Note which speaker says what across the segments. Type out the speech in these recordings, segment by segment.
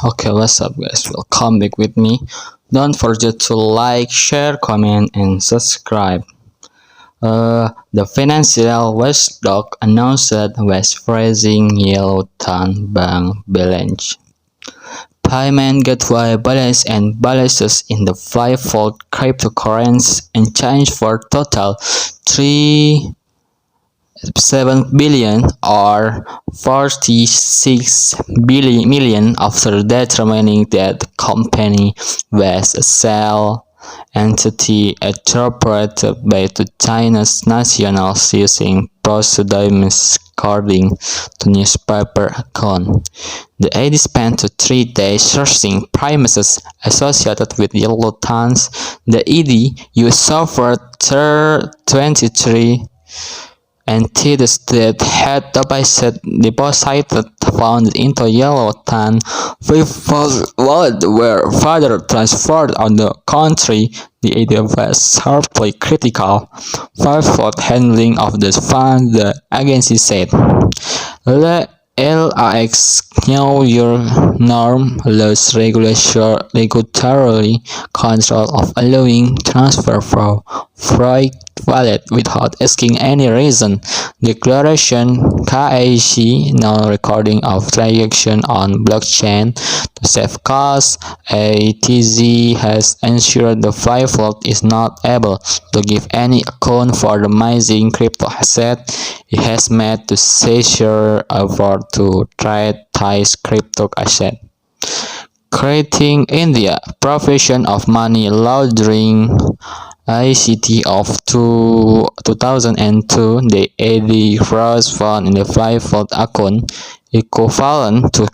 Speaker 1: Okay, what's up guys, welcome back with me. Don't forget to like, share, comment and subscribe. The financial watchdog announced was freezing yellow ton bank balance, payment gateway balance and balances in the five-fold cryptocurrency and change for total 3.7 billion or 46 million after determining that the company was a sale entity operated by the China's nationals using pseudonyms according to newspaper account. The AD spent 3 days searching premises associated with yellow tons. The ED used software 23 entities that had deposited funds into yellow tan funds were further transferred on the country. The idea was sharply critical five-fold handling of the funds, the agency said. LAX New York norm allows regulatory control of allowing transfer from private wallet without asking any reason. Declaration KAC no recording of transaction on blockchain to save costs. ATZ has ensured the five-fold is not able to give any account for the missing crypto asset. It has made the seizure effort to trace crypto asset. Creating India Provision of Money Laundering ICT of 2002, the AD gross fund in the five-fold account equivalent to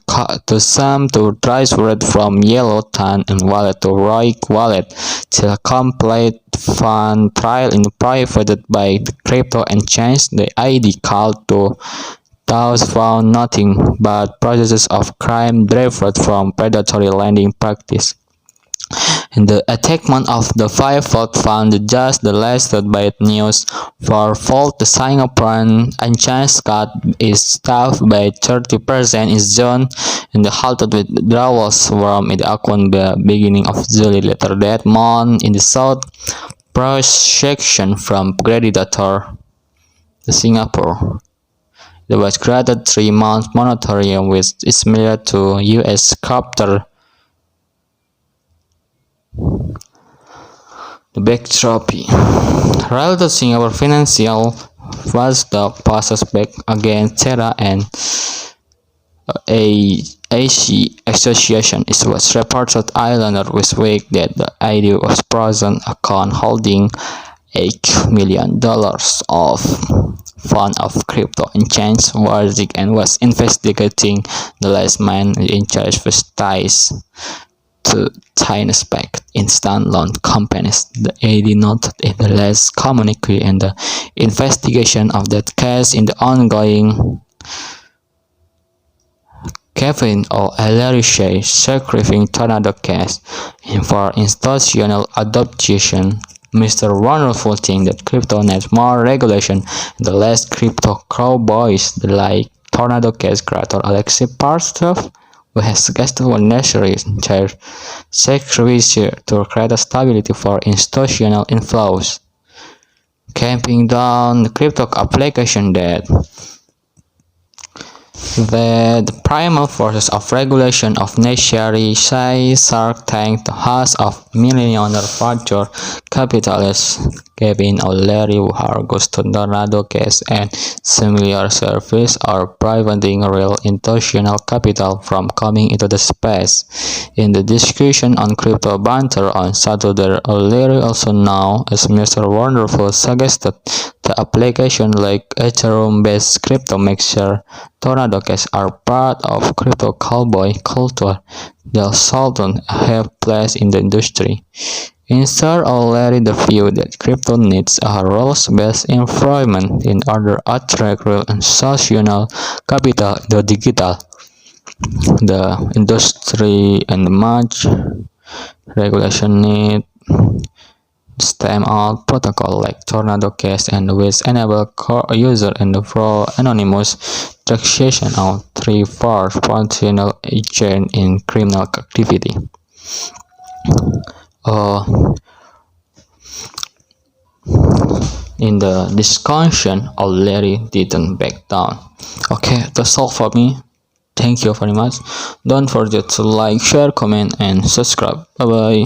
Speaker 1: sum to transferred from yellow tan and wallet to Roik wallet till complete fund trial in provided by the crypto exchange. The ID called to thus found nothing but processes of crime derived from predatory lending practice. In the attackment of the five-fold fund, just the lasted bad news for Volt, the Singaporean exchange cut its staff by 30% in June and the halted withdrawals from the account the beginning of July. Later that month, in the South, prosecution from creditor the Singapore. There was granted 3-month moratorium which is similar to US crypto. The backdrop. Related Singapore financial watchdog passes back against Terra and AC Association. It was reported Islander this week that the ID was present account holding $8 million of fund of crypto exchange Warzik and was investigating the last man in charge with ties to China's-backed instant loan companies. The AD noted in the last communique and the investigation of that case in the ongoing Kevin O'Leary Securities Tornado case and for institutional adoption. Mr. Wonderful thinks that crypto needs more regulation and the less crypto cowboys, the like Tornado case creator Alexei Parstov, who has suggested one necessary chair securities to create a stability for institutional inflows, camping down the crypto application that the primal forces of regulation of necessary say Shark Tank, the house of millionaire venture capitalist Kevin O'Leary, who argues to Tornado case and similar service are preventing real institutional capital from coming into the space. In the discussion on crypto banter on Saturday, O'Leary, also known as Mr. Wonderful, suggested the application like Ethereum-based crypto mixer Tornado case are part of crypto cowboy culture that Sultan have placed in the industry. Instead, O'Leary the view that crypto needs a rules-based environment in order to attract real institutional capital in the digital. The industry and much regulation need stem out protocol like Tornado case and which enable core user and pro anonymous taxation of 3 potential agent in criminal activity. In the discussion, Larry didn't back down. Okay, that's all for me. Thank you very much. Don't forget to like, share, comment, and subscribe. Bye bye.